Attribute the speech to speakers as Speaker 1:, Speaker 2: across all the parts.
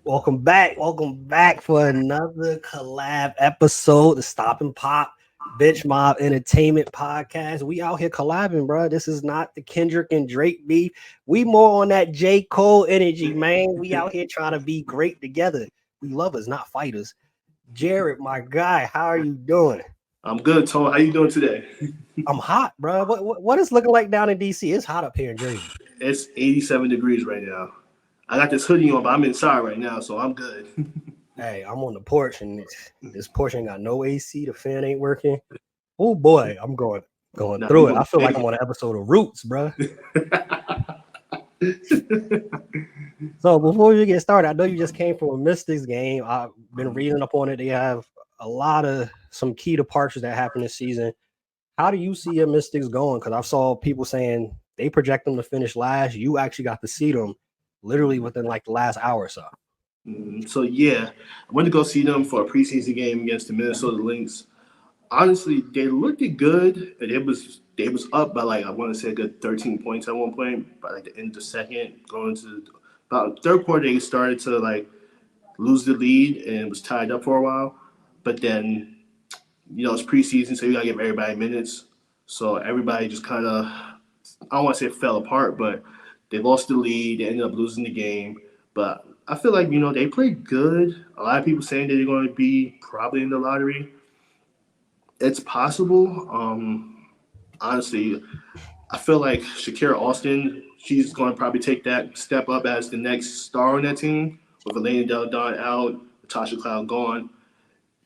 Speaker 1: Welcome back. Welcome back for another collab episode, the Stop and Pop Bitch Mob Entertainment Podcast. We out here collabing, bro. This is not the Kendrick and Drake beef. We more on that J. Cole energy, man. We out here trying to be great together. We lovers, not fighters. Jared, my guy, how are you doing?
Speaker 2: I'm good, Tom. How you doing today?
Speaker 1: I'm hot, bro. What is looking like down in DC? It's hot up here in Jersey.
Speaker 2: It's 87 degrees right now. I got this hoodie on, but I'm inside right now, so I'm good.
Speaker 1: Hey, I'm on the porch and this porch ain't got no AC. The fan ain't working. Oh boy, I'm going
Speaker 2: Nah,
Speaker 1: through
Speaker 2: you
Speaker 1: it.
Speaker 2: on
Speaker 1: I feel like I'm
Speaker 2: the
Speaker 1: on an episode of Roots, bro. So before you get started, I know you just came from a Mystics game. I've been reading up on it. They have a lot of some key departures that happened this season. How do you see your Mystics going? Because I saw people saying they project them to finish last. You actually got to see them literally within like the last hour or so.
Speaker 2: So yeah, I went to go see them for a preseason game against the Minnesota Lynx. Honestly, they looked good. And it was up by like I want to say a good 13 points at one point. By like the end of the second, going to about third quarter, they started to like lose the lead and it was tied up for a while. But then it's preseason, so you gotta give everybody minutes. So everybody just kind of, I don't want to say fell apart, but they lost the lead. They ended up losing the game. But I feel like they played good. A lot of people saying that they're going to be probably in the lottery. It's possible. Honestly, I feel like Shakira Austin, she's going to probably take that step up as the next star on that team with Elena Del Don out, Natasha Cloud gone.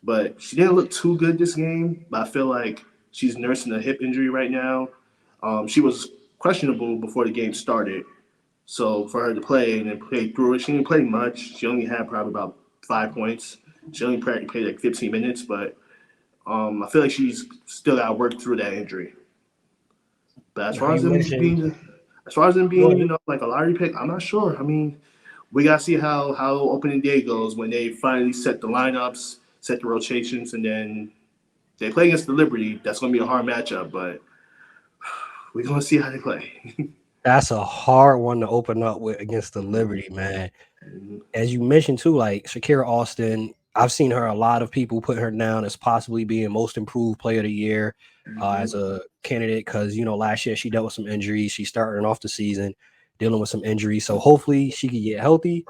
Speaker 2: But she didn't look too good this game. But I feel like she's nursing a hip injury right now. She was questionable before the game started. So for her to play and then play through it, she didn't play much. She only had probably about 5 points. She only played like 15 minutes, but I feel like she's still got to work through that injury. But as
Speaker 1: Now
Speaker 2: far
Speaker 1: you
Speaker 2: as them
Speaker 1: mentioned
Speaker 2: being, as far as them
Speaker 1: go
Speaker 2: being,
Speaker 1: ahead.
Speaker 2: like a lottery pick, I'm not sure. I mean, we gotta see how opening day goes when they finally set the lineups, set the rotations, and then they play against the Liberty. That's gonna be a hard matchup, but we're gonna see how they play.
Speaker 1: That's a hard one to open up with against the Liberty, man. As you mentioned too, like Shakira Austin, I've seen her a lot of people put her down as possibly being most improved player of the year as a candidate because last year she dealt with some injuries. She's starting off the season dealing with some injuries, so hopefully she can get healthy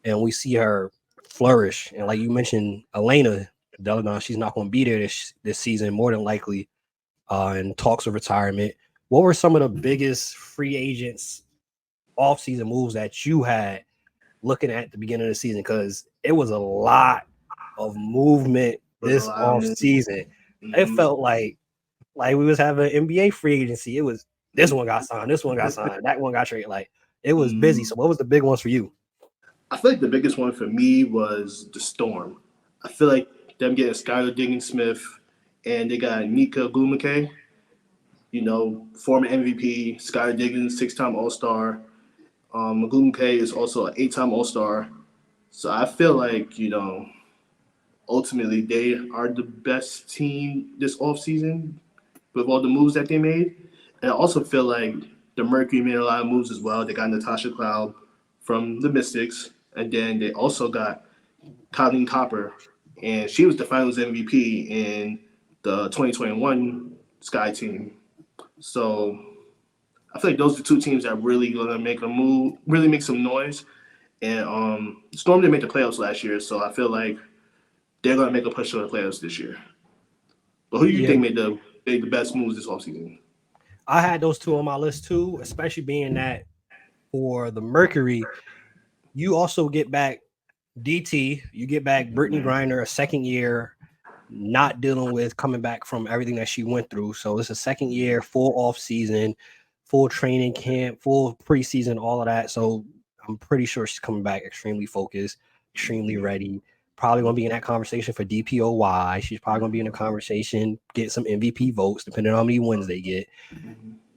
Speaker 1: and we see her flourish. And like you mentioned, Elena Deladon, she's not going to be there this season more than likely, in talks of retirement. What were some of the biggest free agents offseason moves that you had looking at the beginning of the season? Because it was a lot of movement
Speaker 2: It was a
Speaker 1: this
Speaker 2: lot of
Speaker 1: off
Speaker 2: moves.
Speaker 1: season. It
Speaker 2: Mm-hmm.
Speaker 1: felt like we was having NBA free agency. It was this one got signed, this one got signed, that one got traded. Like it was busy.
Speaker 2: Mm-hmm.
Speaker 1: So what was the big ones for you?
Speaker 2: I feel like the biggest one for me was the Storm. I feel like them getting Skylar Diggins Smith and they got Nika Glumake, former MVP, Skylar Diggins, 6-time All Star. Glumake is also an 8-time All Star. So I feel like, ultimately they are the best team this offseason with all the moves that they made. And I also feel like the Mercury made a lot of moves as well. They got Natasha Cloud from the Mystics, and then they also got Colleen Copper, and she was the Finals MVP in the 2021 Sky team. So I feel like those are the two teams that really gonna make a move, really make some noise. And Storm didn't make the playoffs last year, so I feel like they're gonna make a push to the playoffs this year. But who do you
Speaker 1: Yeah,
Speaker 2: think made the best moves this offseason?
Speaker 1: I had those two on my list too, especially being that for the Mercury, you also get back DT, you get back Brittany Griner, a second year, not dealing with coming back from everything that she went through. So it's a second year, full off season, full training camp, full preseason, all of that. So I'm pretty sure she's coming back extremely focused, extremely ready. Probably going to be in that conversation for DPOY. She's probably going to be in a conversation, get some MVP votes, depending on how many wins they get.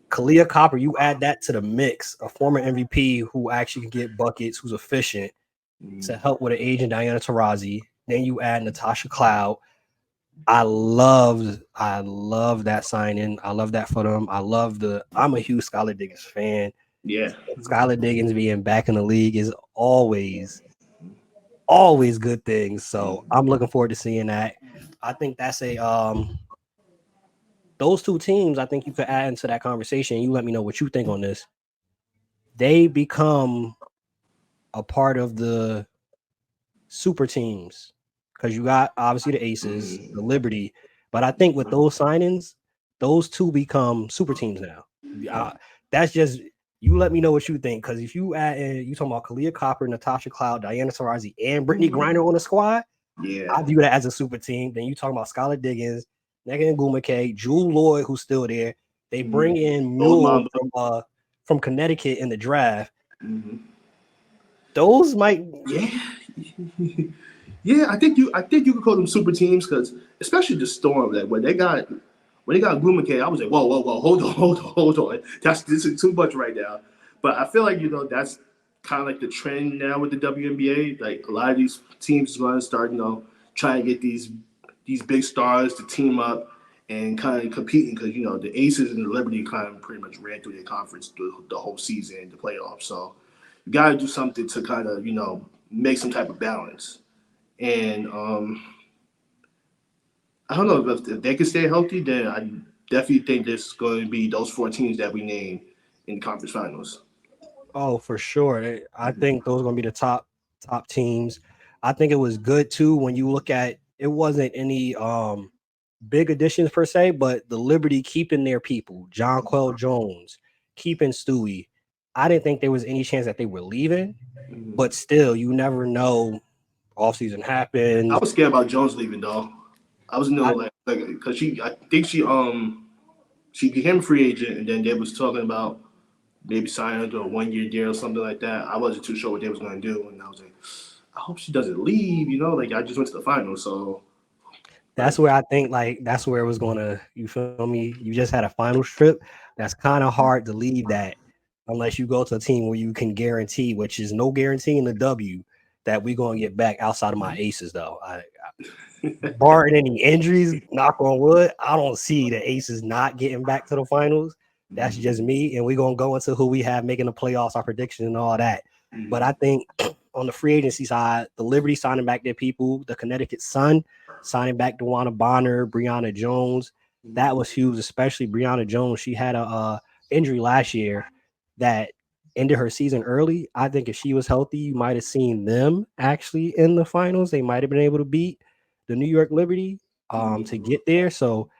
Speaker 1: Kalia Copper, you add that to the mix, a former MVP who actually can get buckets, who's efficient, to help with an agent Diana Taurasi. Then you add Natasha Cloud. I love that signing. I love that for them. I'm a huge Skylar Diggins fan.
Speaker 2: Yeah.
Speaker 1: Skylar Diggins being back in the league is always always good things. So I'm looking forward to seeing that. I think that's a those two teams. I think you could add into that conversation. You let me know what you think on this. They become a part of the super teams because you got obviously the Aces, the Liberty, but I think with those signings, those two become super teams now. Uh, that's just you. Let me know what you think because if you add in, you talking about Kalia Copper, Natasha Cloud, Diana Taurasi, and Brittany Griner on the squad,
Speaker 2: Yeah.
Speaker 1: I view that as a super team. Then you talking about Skylar Diggins, Megan Gumake, Jewel Lloyd, who's still there. They bring in
Speaker 2: Old
Speaker 1: Mule
Speaker 2: Mamba.
Speaker 1: from Connecticut in the draft.
Speaker 2: Mhm.
Speaker 1: Those might
Speaker 2: Yeah. Yeah, I think you could call them super teams because especially the Storm that when they got Blumike, I was like, whoa, hold on. This is too much right now. But I feel like that's kind of like the trend now with the WNBA. Like a lot of these teams are going to start trying to get these big stars to team up and kind of competing because the Aces and the Liberty kind of pretty much ran through their conference the whole season, the playoffs. So you got to do something to kind of make some type of balance. And I don't know if they can stay healthy, then I definitely think there's going to be those four teams that we named in the conference finals.
Speaker 1: Oh, for sure. I think those are going to be the top teams. I think it was good too when you look at it wasn't any big additions per se, but the Liberty keeping their people, John Quell Jones, keeping Stewie. I didn't think there was any chance that they were leaving, but still, you never know. Offseason
Speaker 2: I
Speaker 1: happens.
Speaker 2: was scared about Jones leaving though. I was
Speaker 1: I,
Speaker 2: like because I think she became a free agent and then they was talking about maybe signing her to a 1 year deal or something like that. I wasn't too sure what they was going to do, and I was like, I hope she doesn't leave. Like I just went to the finals, so but
Speaker 1: that's where I think like that's where it was gonna. You feel me? You just had a final trip. That's kind of hard to leave that unless you go to a team where you can guarantee, which is no guarantee in the W, that we're gonna get back outside of my aces though. Barring any injuries, knock on wood, I don't see the Aces not getting back to the finals. That's just me, and we're gonna go into who we have making the playoffs, our prediction, and all that. But I think on the free agency side, the Liberty signing back their people, the Connecticut Sun signing back Dewana Bonner, Brianna Jones, that was huge, especially Brianna Jones. She had a injury last year that ended her season early. I think if she was healthy, you might have seen them actually in the finals. They might have been able to beat the New York Liberty to get there. So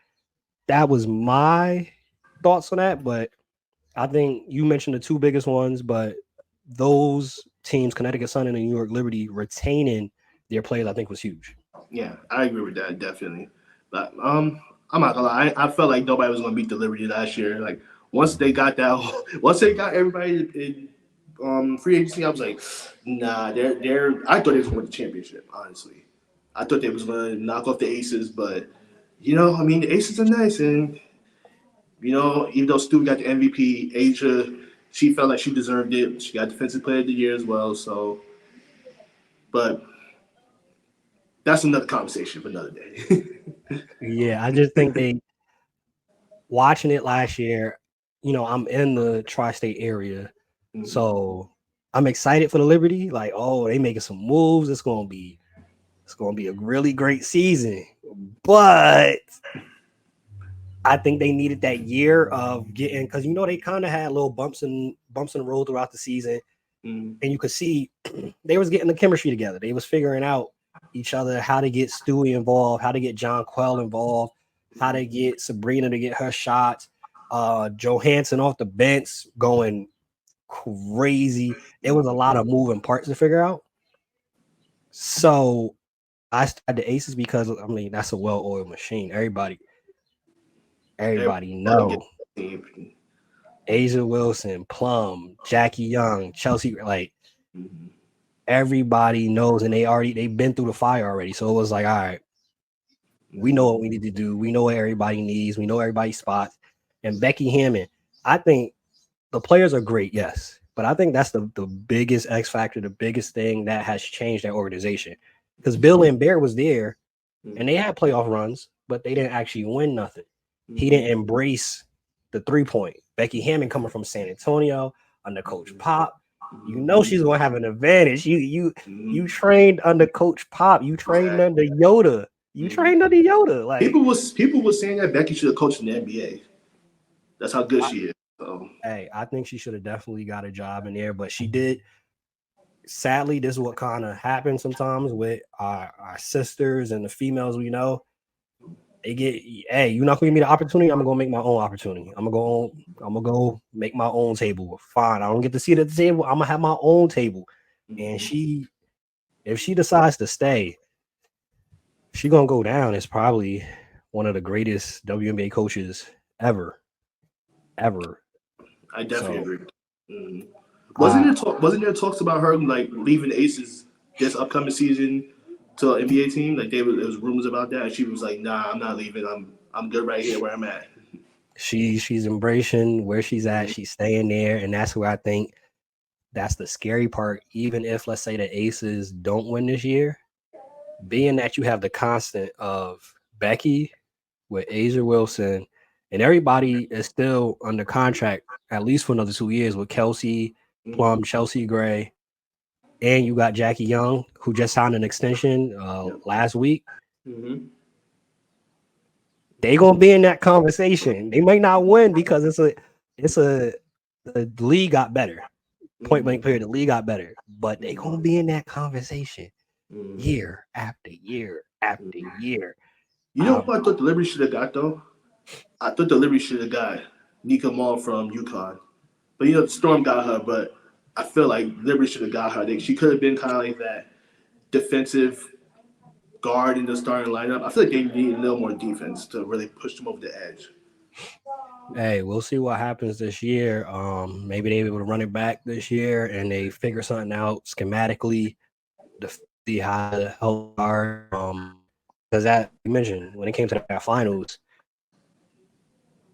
Speaker 1: that was my thoughts on that. But I think you mentioned the two biggest ones, but those teams, Connecticut Sun and the New York Liberty, retaining their players, I think was huge.
Speaker 2: yeah, I agree with that definitely. But I'm not gonna lie, I felt like nobody was gonna beat the Liberty last year. Like once they got once they got everybody in free agency, I was like, nah, they're. I thought they was gonna win the championship. Honestly, I thought they was gonna knock off the Aces, but I mean, the Aces are nice, and even though Stu got the MVP, Asia, she felt like she deserved it. She got Defensive Player of the Year as well. So, but that's another conversation for another day.
Speaker 1: Yeah, I just think they watching it last year, I'm in the tri-state area. So I'm excited for the Liberty. Like, oh, they making some moves. It's gonna be a really great season. But I think they needed that year of getting because they kind of had little bumps in the road throughout the season, and you could see they was getting the chemistry together. They was figuring out each other, how to get Stewie involved, how to get John Quell involved, how to get Sabrina to get her shots. Johansson off the bench going crazy. It was a lot of moving parts to figure out. So I started the Aces because I mean that's a well-oiled machine. Everybody
Speaker 2: Everybody get
Speaker 1: know
Speaker 2: the team.
Speaker 1: Asia Wilson, Plum, Jackie Young, Chelsea, like everybody knows, and they've been through the fire already. So it was like, all right, we know what we need to do. We know what everybody needs. We know everybody's spots. And Becky Hammond, I think the players are great, yes, but I think that's the biggest X factor, the biggest thing that has changed that organization. Because Bill and Bear was there, and they had playoff runs, but they didn't actually win nothing. He didn't embrace the 3-point. Becky Hammond coming from San Antonio under Coach Pop. You know she's gonna have an advantage. You
Speaker 2: Mhm.
Speaker 1: trained under Coach Pop. You trained
Speaker 2: Exactly.
Speaker 1: under Yoda. You
Speaker 2: Mhm.
Speaker 1: trained under Yoda. Like,
Speaker 2: People was saying that Becky should have coached in the NBA. That's how good
Speaker 1: I,
Speaker 2: she is. So
Speaker 1: hey, I think she should have definitely got a job in there, but she did. Sadly, this is what kind of happens sometimes with our sisters and the females we know. They get, hey, you're not gonna give me the opportunity. I'm gonna go make my own opportunity. I'm gonna go make my own table. Fine. I don't get to sit at the table. I'm gonna have my own table. And
Speaker 2: mhm.
Speaker 1: if she decides to stay, she gonna go down as probably one of the greatest WNBA coaches ever, ever.
Speaker 2: I definitely
Speaker 1: So
Speaker 2: agree. Mhm. Wasn't
Speaker 1: I
Speaker 2: there wasn't there talks about her like leaving the Aces this upcoming season to an NBA team? Like there was rumors about that, and she was like, "Nah, I'm not leaving. I'm good right here where I'm at."
Speaker 1: she's embracing where she's at.
Speaker 2: Mhm.
Speaker 1: She's staying there, and that's where I think that's the scary part. Even if let's say the Aces don't win this year, being that you have the constant of Becky with Asia Wilson, and everybody is still under contract at least for another 2 years with Kelsey
Speaker 2: Mhm.
Speaker 1: Plum, Chelsea Gray, and you got Jackie Young who just signed an extension
Speaker 2: Yep.
Speaker 1: last week.
Speaker 2: Mhm.
Speaker 1: They gonna be in that conversation. They might not win because it's a the league got better. Point blank
Speaker 2: Mhm.
Speaker 1: period. The league got better, but they
Speaker 2: Mhm.
Speaker 1: gonna be in that conversation
Speaker 2: Mhm.
Speaker 1: year after year after
Speaker 2: Mhm.
Speaker 1: year.
Speaker 2: You know who I thought the Liberty should have got though? I thought the Liberty should have got Nika Mall from UConn. But Storm got her. But I feel like Liberty should have got her. She could have been kind of like that defensive guard in the starting lineup. I feel like they need a little more defense to really push them over the edge.
Speaker 1: Hey, we'll see what happens this year. Maybe they're able to run it back this year and they figure something out schematically to see how to help guard. Because that you mentioned when it came to that finals,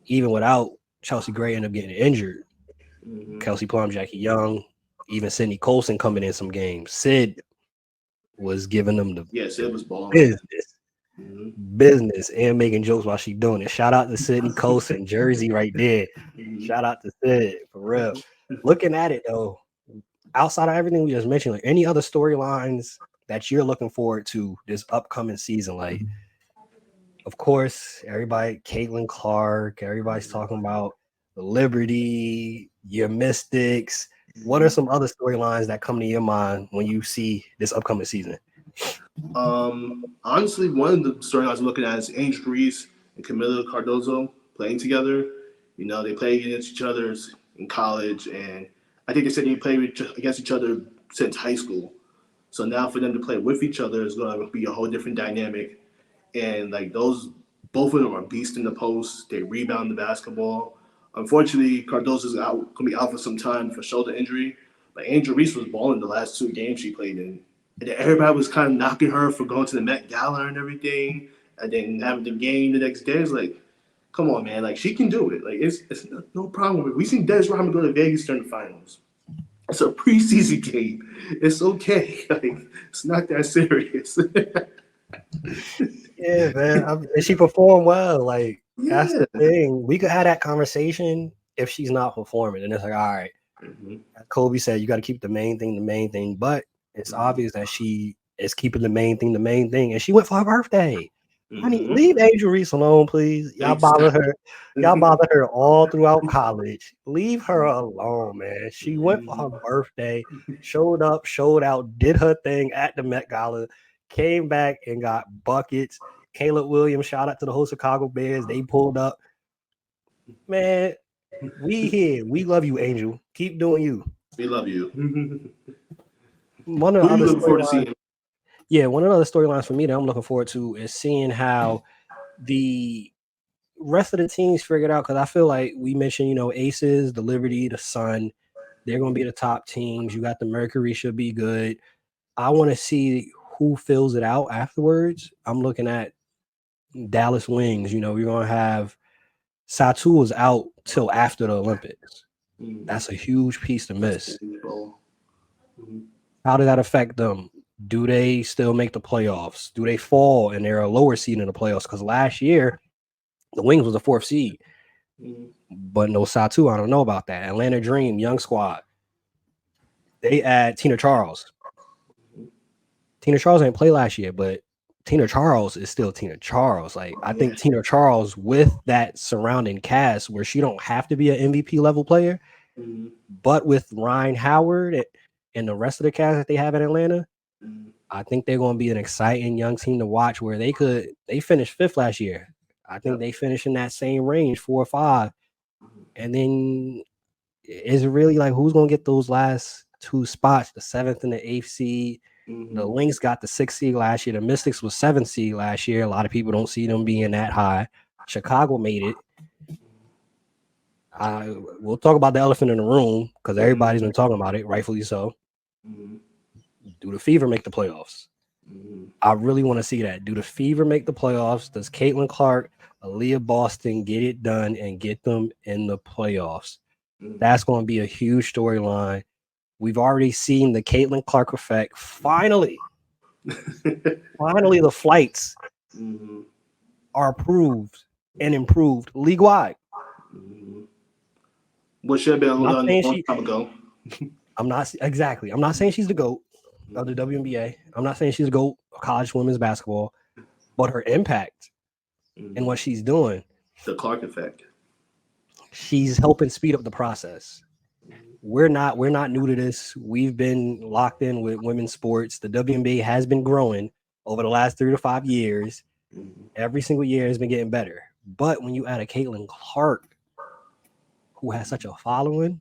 Speaker 1: even without Chelsea Gray ended up getting injured,
Speaker 2: Mm-hmm.
Speaker 1: Kelsey Plum, Jackie Young, even Sydney Colson coming in some games. Sid was giving them
Speaker 2: Yes,
Speaker 1: the
Speaker 2: it was balling.
Speaker 1: business,
Speaker 2: Mm-hmm.
Speaker 1: business, and making jokes while she doing it. Shout out to Sydney Colson, Jersey right there.
Speaker 2: Mm-hmm.
Speaker 1: Shout out to Sid for real. Looking at it though, outside of everything we just mentioned, like any other storylines that you're looking forward to this upcoming season, like of course, everybody, Caitlin Clark, everybody's talking about the Liberty, your Mystics. What are
Speaker 2: Mm-hmm.
Speaker 1: some other storylines that come to your mind when you see this upcoming season?
Speaker 2: Honestly, one of the storylines I'm looking at is Angel Reese and Camila Cardozo playing together. They play against each other in college, and I think they said they played against each other since high school. So now for them to play with each other is going to be a whole different dynamic. And like both of them are beasts in the post. They rebound the basketball. Unfortunately, Cardozo's out, gonna be out for some time for shoulder injury. But Angel Reese was balling the last two games she played in, and then everybody was kind of knocking her for going to the Met Gala and everything, and then having the game the next day. It's like, come on, man, like she can do it. Like it's no problem with it. We seen Dennis Rodman go to Vegas during the finals. It's a preseason game. It's okay. Like it's not that serious.
Speaker 1: Yeah, man. And she performed well. Like that's
Speaker 2: Yeah.
Speaker 1: the thing. We could have that conversation if she's not performing, and it's like, all right,
Speaker 2: Mhm.
Speaker 1: as Kobe said, you got to keep the main thing the main thing. But it's
Speaker 2: Mhm.
Speaker 1: obvious that she is keeping the main thing, and she went for her birthday. Honey,
Speaker 2: Mhm.
Speaker 1: leave Angel Reese alone, please. Y'all bother
Speaker 2: Exactly.
Speaker 1: her. Y'all bother her all throughout college. Leave her alone, man. She went for her
Speaker 2: Mhm.
Speaker 1: birthday, showed up, showed out, did her thing at the Met Gala, came back and got buckets. Caleb Williams, shout out to the whole Chicago Bears. They pulled up. Man, we here. We love you, Angel. Keep doing you.
Speaker 2: We love you.
Speaker 1: One of
Speaker 2: Who
Speaker 1: the
Speaker 2: are you
Speaker 1: other
Speaker 2: looking forward to
Speaker 1: storylines,
Speaker 2: seeing?
Speaker 1: yeah, one of the other storylines for me that I'm looking forward to is seeing how the rest of the teams figured out because I feel like we mentioned, Aces, the Liberty, the Sun, they're going to be the top teams. You got the Mercury should be good. I want to see who fills it out afterwards. I'm looking at Dallas Wings. You're going to have Satu is out till after the Olympics.
Speaker 2: Mhm.
Speaker 1: That's a huge piece to
Speaker 2: That's
Speaker 1: miss.
Speaker 2: big, bro. Mhm.
Speaker 1: How did that affect them? Do they still make the playoffs? Do they fall and they're a lower seed in the playoffs? Because last year the Wings was the fourth seed,
Speaker 2: Mhm.
Speaker 1: but no Satu. I don't know about that. Atlanta Dream, young squad. they add Tina Charles. Tina Charles didn't play last year, but Tina Charles is still Tina Charles. Like I think Tina Charles with that surrounding cast where she don't have to be an MVP level player, but with Ryan Howard and the rest of the cast that they have in Atlanta, I think they're going to be an exciting young team to watch where they finished 5th last year. I think they finish in that same range, 4 or 5. And then is it really like who's going to get those last 2 spots, the 7th and the 8th seed? The Lynx got the 6th seed last year. The Mystics was 7th seed last year. A lot of people don't see them being that high. Chicago made it. We'll talk about the elephant in the room because everybody's been talking about it, rightfully so. Do the Fever make the playoffs? I really want to see that. Do the Fever make the playoffs? Does Caitlin Clark, Aaliyah Boston get it done and get them in the playoffs? That's going to be a huge storyline. We've already seen the Caitlin Clark effect. Finally, the flights are approved and improved league-wide.
Speaker 2: What should have been a long time ago.
Speaker 1: I'm not saying she's the GOAT of the WNBA. I'm not saying she's the GOAT of college women's basketball, but her impact and what she's doing.
Speaker 2: The Clark effect.
Speaker 1: She's helping speed up the process. We're not new to this. We've been locked in with women's sports. The WNBA has been growing over the last 3 to 5 years. Every single year has been getting better. But when you add a Caitlin Clark, who has such a following,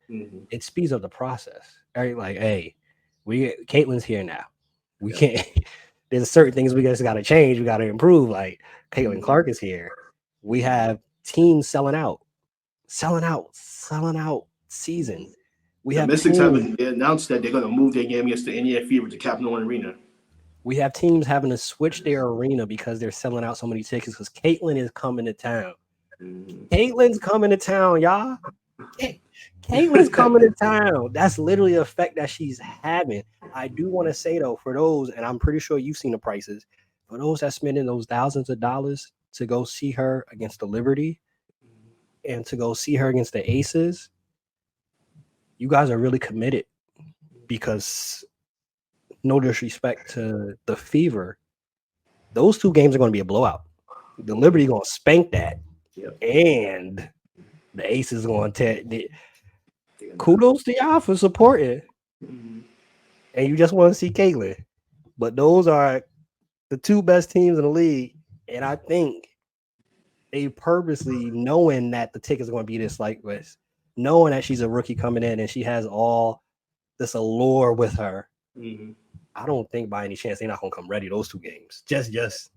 Speaker 1: it speeds up the process. Right? Like, hey, Caitlin's here now. We can't. There's certain things we just got to change. We got to improve. Like Caitlin Clark is here. We have teams selling out season.
Speaker 2: The Mystics haven't announced that they're going to move their game against the Indiana Fever to Capital One Arena.
Speaker 1: We have teams having to switch their arena because they're selling out so many tickets because Caitlin is coming to town. Caitlin's coming to town, y'all. Caitlin's coming to town. That's literally the effect that she's having. I do want to say, though, for those, and I'm pretty sure you've seen the prices, for those that spending those thousands of dollars to go see her against the Liberty and to go see her against the Aces, you guys are really committed because no disrespect to the Fever, those 2 games are going to be a blowout. The Liberty going to spank that. And the Aces going to kudos to y'all for supporting. And you just want to see Caitlin. But those are the 2 best teams in the league. And I think they purposely, knowing that the tickets are going to be this like this, knowing that she's a rookie coming in and she has all this allure with her, I don't think by any chance they're not going to come ready those 2 games. Just.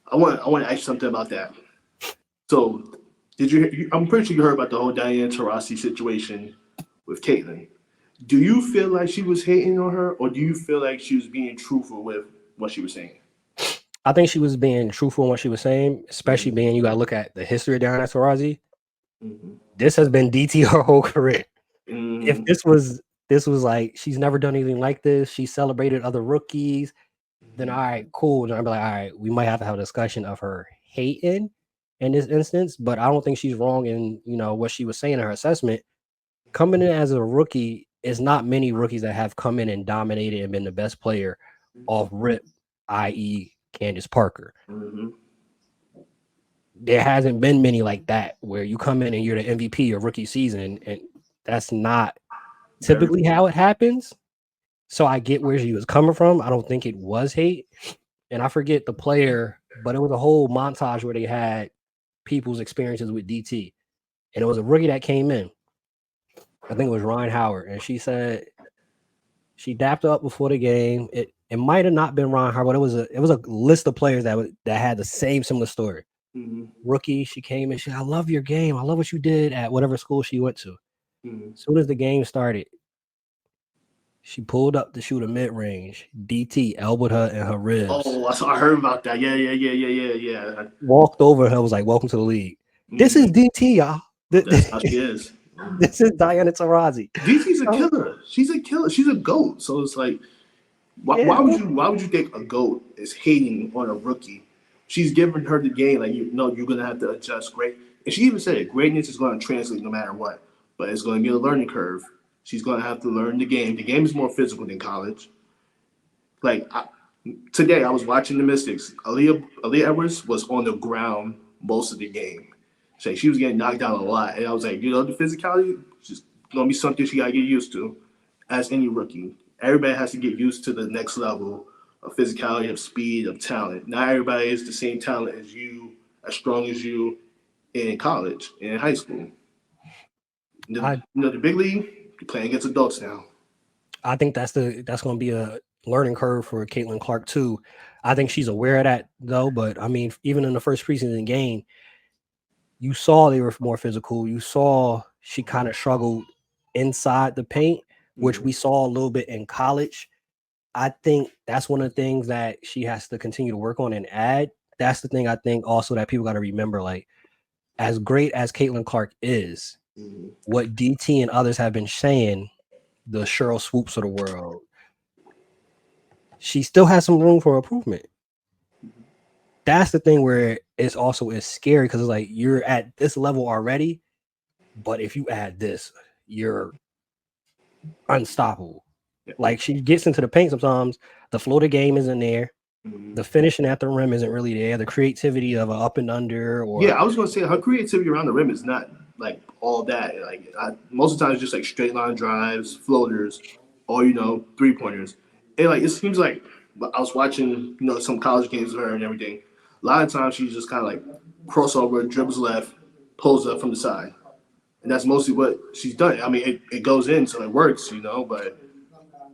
Speaker 2: I want to ask you something about that. So, I'm pretty sure you heard about the whole Diana Taurasi situation with Caitlin. Do you feel like she was hating on her, or do you feel like she was being truthful with what she was saying?
Speaker 1: I think she was being truthful in what she was saying, especially being you got to look at the history of Diana Taurasi. This has been DT her whole career. If this was like she's never done anything like this, she celebrated other rookies, then all right, cool. And I'd be like, all right, we might have to have a discussion of her hating in this instance, but I don't think she's wrong in what she was saying in her assessment. Coming in as a rookie is not many rookies that have come in and dominated and been the best player off rip, i.e. Candace Parker. There hasn't been many like that where you come in and you're the MVP of rookie season, and that's not typically how it happens. So I get where she was coming from. I don't think it was hate. And I forget the player, but it was a whole montage where they had people's experiences with DT. And it was a rookie that came in. I think it was Ryan Howard. And she said she dapped up before the game. It might have not been Ryan Howard, but it was a list of players that had the same similar story. Rookie, she came in. She said, I love your game. I love what you did at whatever school she went to. As soon as the game started, she pulled up to shoot a mid-range. DT elbowed her in her ribs.
Speaker 2: Oh, I heard about that. Yeah.
Speaker 1: Walked over her, was like, welcome to the league. This is DT, y'all.
Speaker 2: That's how she is.
Speaker 1: This is Diana Taurasi.
Speaker 2: DT's a killer. She's a killer. She's a GOAT. So it's like, why would you think a GOAT is hating on a rookie? She's giving her the game, like, you're going to have to adjust great. And she even said it, greatness is going to translate no matter what. But it's going to be a learning curve. She's going to have to learn the game. The game is more physical than college. Like today, I was watching the Mystics. Aaliyah Edwards was on the ground most of the game. So she was getting knocked down a lot, and I was like, the physicality is just gonna be something she gotta get used to. As any rookie, everybody has to get used to the next level of physicality, of speed, of talent. Not everybody is the same talent as you, as strong as you in college, in high school.
Speaker 1: I
Speaker 2: The big league, you're playing against adults now.
Speaker 1: I think that's going to be a learning curve for Caitlin Clark too. I think she's aware of that though. But I mean, even in the first preseason game, you saw they were more physical. You saw she kind of struggled inside the paint, which we saw a little bit in college. I think that's one of the things that she has to continue to work on and add. That's the thing I think also that people got to remember. Like, as great as Caitlin Clark is, what DT and others have been saying, the Cheryl Swoops of the world, she still has some room for improvement. That's the thing where it's also is scary because it's like you're at this level already, but if you add this, you're unstoppable. Like she gets into the paint sometimes, the floater game isn't there. The finishing at the rim isn't really there. The creativity of a up and under, or
Speaker 2: I was gonna say her creativity around the rim is not like all that. Like most of the time, it's just like straight line drives, floaters, or 3-pointers. And like it seems like I was watching some college games of her and everything. A lot of times she's just kind of like crossover, dribbles left, pulls up from the side, and that's mostly what she's done. I mean, it goes in, so it works, but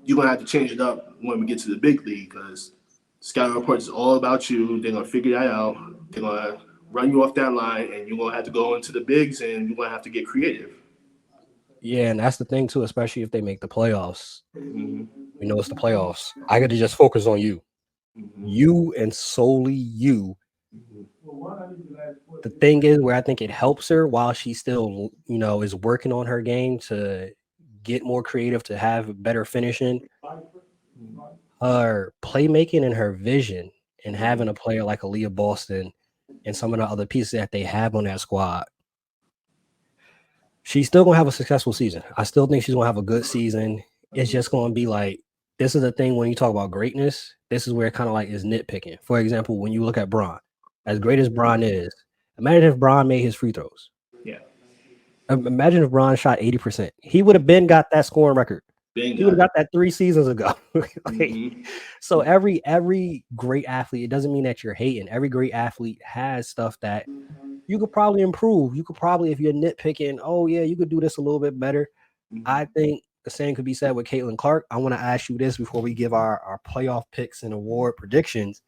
Speaker 2: you're gonna have to change it up when we get to the big league because scouting reports is all about you. They're gonna figure that out. They're gonna run you off that line, and you're gonna have to go into the bigs, and you're gonna have to get creative.
Speaker 1: yeah, and that's the thing too, especially if they make the playoffs. We know it's the playoffs. I got to just focus on you, you and solely you. The thing is, where I think it helps her while she still, is working on her game to get more creative, to have better finishing, her playmaking and her vision, and having a player like Aaliyah Boston and some of the other pieces that they have on that squad. She's still gonna have a successful season. I still think she's gonna have a good season. It's just gonna be like, this is the thing when you talk about greatness, this is where it kind of like is nitpicking. For example, when you look at Bron, as great as Bron is, imagine if Bron made his free throws.
Speaker 2: Yeah.
Speaker 1: Imagine if Bron shot 80%. He would have been got that scoring record. He would have got that 3 seasons ago. So every great athlete, it doesn't mean that you're hating. Every great athlete has stuff that you could probably improve. You could probably, if you're nitpicking, oh yeah, you could do this a little bit better. I think the same could be said with Caitlin Clark. I want to ask you this before we give our playoff picks and award predictions.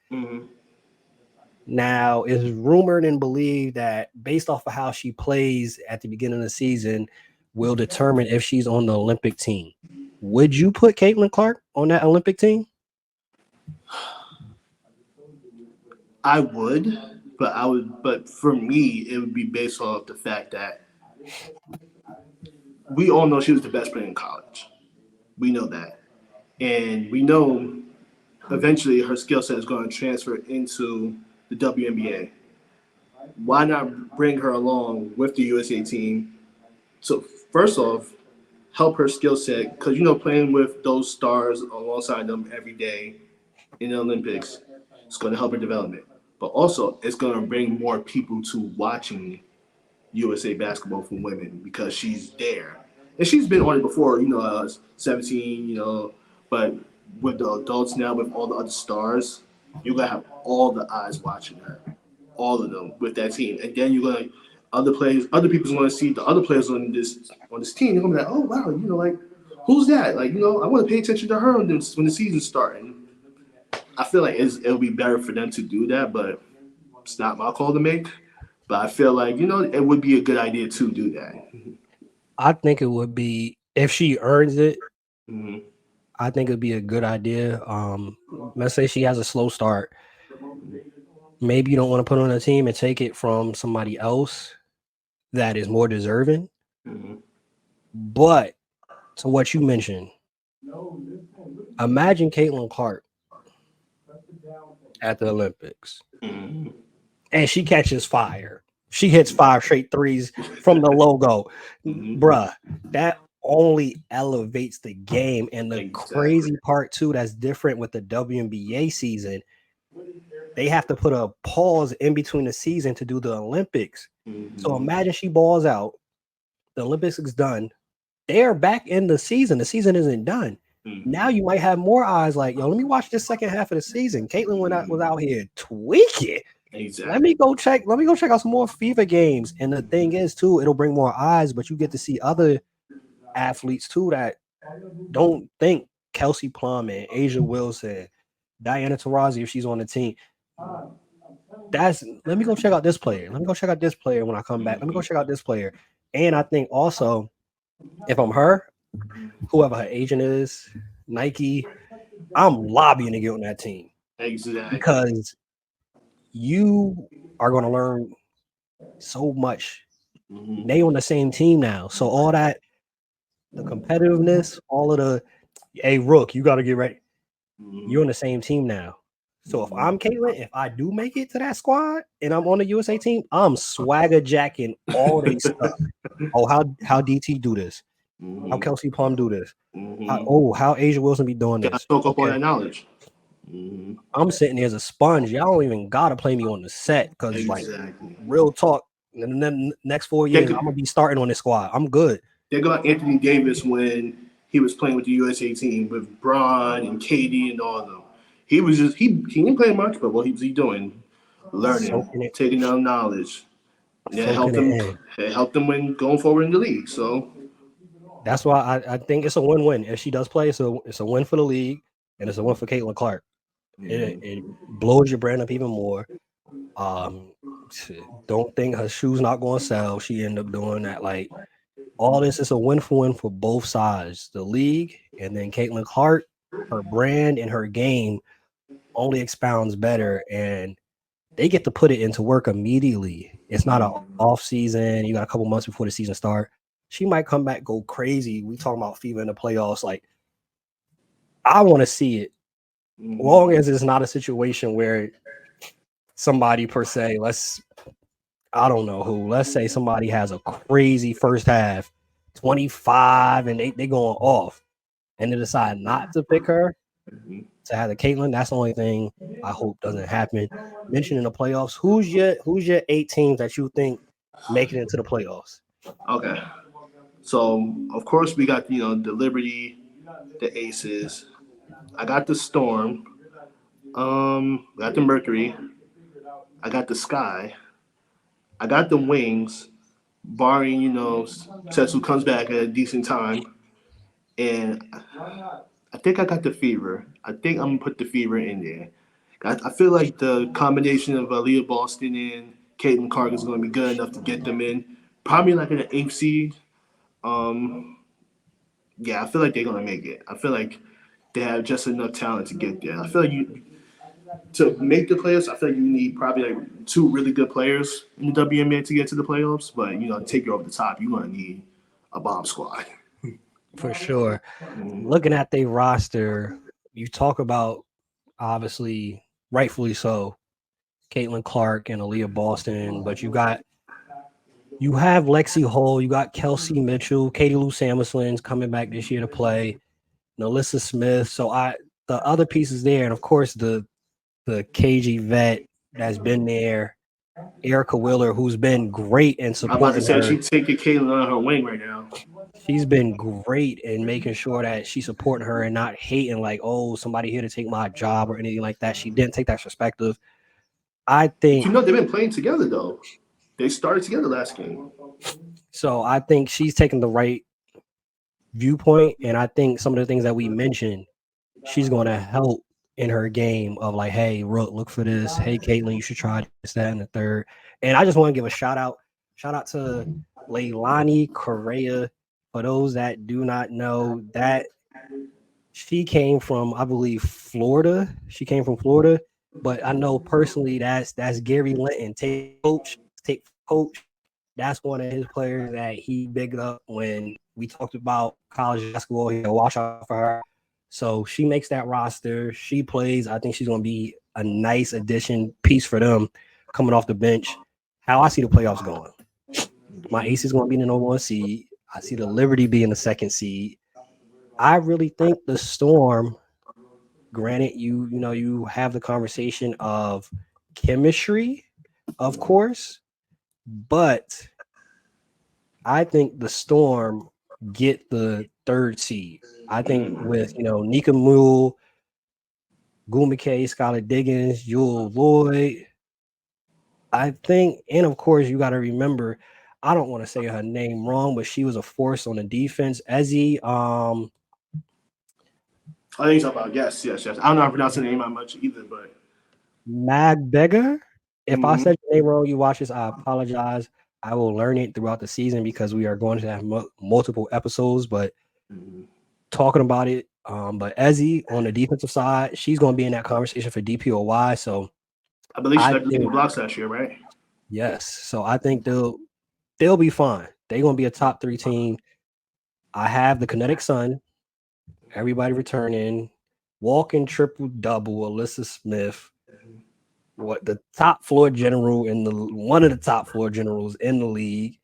Speaker 1: Now, it's rumored and believed that based off of how she plays at the beginning of the season will determine if she's on the Olympic team. Would you put Caitlin Clark on that Olympic team?
Speaker 2: I would, but for me, it would be based off the fact that we all know she was the best player in college. We know that. And we know eventually her skill set is going to transfer into the WNBA. Why not bring her along with the USA team? So, first off, help her skill set because playing with those stars alongside them every day in the Olympics is going to help her development. But also, it's going to bring more people to watching USA basketball for women because she's there. And she's been on it before, 17, but with the adults now, with all the other stars, you're going to have all the eyes watching her, all of them with that team. And then you're going to, other people's going to see the other players on this team. They're going to be like, oh, wow, like, who's that? Like, I want to pay attention to her when the season's starting. I feel like it'll be better for them to do that, but it's not my call to make. But I feel like, it would be a good idea to do that.
Speaker 1: I think it would be, if she earns it, I think it'd be a good idea. Let's say she has a slow start. Maybe you don't want to put her on a team and take it from somebody else that is more deserving. But to what you mentioned, imagine Caitlin Clark at the Olympics. And she catches fire. She hits 5 straight threes from the logo. Bruh, that only elevates the game. And the
Speaker 2: Exactly.
Speaker 1: crazy part too, that's different with the WNBA season, they have to put a pause in between the season to do the Olympics. So
Speaker 2: Mm-hmm.
Speaker 1: imagine she balls out, the Olympics is done. They're back in the season. The season isn't done. Now
Speaker 2: Mm-hmm.
Speaker 1: you might have more eyes like, yo, let me watch this second half of the season. Caitlin was out here tweaking.
Speaker 2: Exactly.
Speaker 1: Let me go check out some more FIFA games. And the thing is, too, it'll bring more eyes, but you get to see other athletes too that don't think Kelsey Plum and Asia Wilson, Diana Taurasi, if she's on the team. That's let me go check out this player. Let me go check out this player when I come back. Let me go
Speaker 2: Mm-hmm.
Speaker 1: check out this player. And I think also, if I'm her, whoever her agent is, Nike, I'm lobbying to get on that team
Speaker 2: Exactly.
Speaker 1: because you are going to learn so much.
Speaker 2: Mm-hmm.
Speaker 1: They on the same team now, so all that the competitiveness, all of the hey Rook, you got to get ready. You're on the same team now. So if I'm Caitlin, if I do make it to that squad and I'm on the USA team, I'm swagger jacking all they stuff. Oh, how DT do this? How
Speaker 2: Mm-hmm.
Speaker 1: Kelsey Plum do this?
Speaker 2: Mm-hmm.
Speaker 1: How Asia Wilson be doing
Speaker 2: Gotta
Speaker 1: this?
Speaker 2: soak up all
Speaker 1: Okay,
Speaker 2: that knowledge. Mm-hmm.
Speaker 1: I'm sitting there as a sponge. Y'all don't even gotta play me on the set because like
Speaker 2: Exactly.
Speaker 1: real talk. And then next 4 years, I'm
Speaker 2: Think
Speaker 1: gonna be starting on this squad. I'm good.
Speaker 2: think about Anthony Davis when he was playing with the USA team with Braun and KD and all of them. He was just he didn't play much, but what he was he doing? Learning,
Speaker 1: Soaking it,
Speaker 2: taking down knowledge. That
Speaker 1: soaking
Speaker 2: helped
Speaker 1: it
Speaker 2: him.
Speaker 1: in.
Speaker 2: It helped him when going forward in the league. So
Speaker 1: That's why I think it's a win-win. If she does play, it's a win for the league and it's a win for Caitlin Clark. It blows your brand up even more. Um, don't think her shoes not going to sell. She ended up doing that. Like all this is a win for win for both sides, the league and then Caitlin Clark. Her brand and her game only expounds better, and they get to put it into work immediately. It's not an off season. You got a couple months before the season start. She might come back, go crazy. We talking about fever in the playoffs. Like I want to see it. Long as it's not a situation where somebody per se, I don't know who. Let's say somebody has a crazy first half, 25, and they going off, and they decide not to pick her to have the Caitlin. That's the only thing I hope doesn't happen. Mention in the playoffs, who's your 8 teams that you think make it into the playoffs?
Speaker 2: okay. So of course we got the Liberty, the Aces. I got the Storm. I got the Mercury. I got the Sky. I got the Wings. Barring Setsu comes back at a decent time, and I think I got the Fever. I think I'm gonna put the Fever in there. I feel like the combination of Aaliyah Boston and Caitlin Clark is going to be good enough to get them in. Probably like an eighth seed. Um, yeah, I feel like they're going to make it. I feel like they have just enough talent to get there. I feel like you to make the playoffs. I feel like you need probably like two really good players in the WNBA to get to the playoffs. But take you over the top, you're going to need a bomb squad.
Speaker 1: For sure. Looking at their roster, you talk about obviously, rightfully so, Caitlin Clark and Aaliyah Boston, but you have Lexi Hall, you got Kelsey Mitchell, Katie Lou Samuelson's coming back this year to play, Nalissa Smith. So the other pieces there, and of course the KG vet that's been there, Erica Wheeler, who's been great in
Speaker 2: I'm about to
Speaker 1: supporting
Speaker 2: say
Speaker 1: her.
Speaker 2: she's taking Caitlin on her wing right now.
Speaker 1: She's been great in making sure that she's supporting her and not hating like, oh, somebody here to take my job or anything like that. She didn't take that perspective. I think
Speaker 2: They've been playing together though. They started together last game.
Speaker 1: so. I think she's taking the right viewpoint, and I think some of the things that we mentioned, she's going to help in her game of like, hey, look for this. Hey, Caitlin, you should try this, that, and the third. And I just want to give a shout out to Leilani Correa. For those that do not know, that she came from, I believe, Florida. She came from Florida, but I know personally that's Gary Linton. Take coach. That's one of his players that he bigged up when we talked about college basketball. He had watch out for her. So she makes that roster. She plays. I think she's going to be a nice addition piece for them coming off the bench. How I see the playoffs going. My ace is going to be the number 1 seed. I see the Liberty being the second seed. I really think the Storm, granted, you have the conversation of chemistry, of course, but I think the Storm get the third seed. I think with Nika Mule, Guma K, Skylar Diggins, Jewel Lloyd. I think, and of course, you got to remember, I don't want to say her name wrong, but she was a force on the defense. Ezzy,
Speaker 2: I think so about yes. I don't know how to pronounce the name that much either, but
Speaker 1: Magbega. If I
Speaker 2: mm-hmm,
Speaker 1: said your name wrong, you watch this, I apologize. I will learn it throughout the season because we are going to have multiple episodes, but
Speaker 2: mm-hmm.
Speaker 1: talking about it. But Ezzy on the defensive side, she's going to be in that conversation for DPOY. So
Speaker 2: I believe she
Speaker 1: I
Speaker 2: led the league in
Speaker 1: think
Speaker 2: blocks last year, right?
Speaker 1: yes. So I think they'll be fine. They're going to be a top 3 team. I have the Kinetic Sun. Everybody returning, walking triple double. Alyssa Smith, what the top floor general in the one of the top floor generals in the league.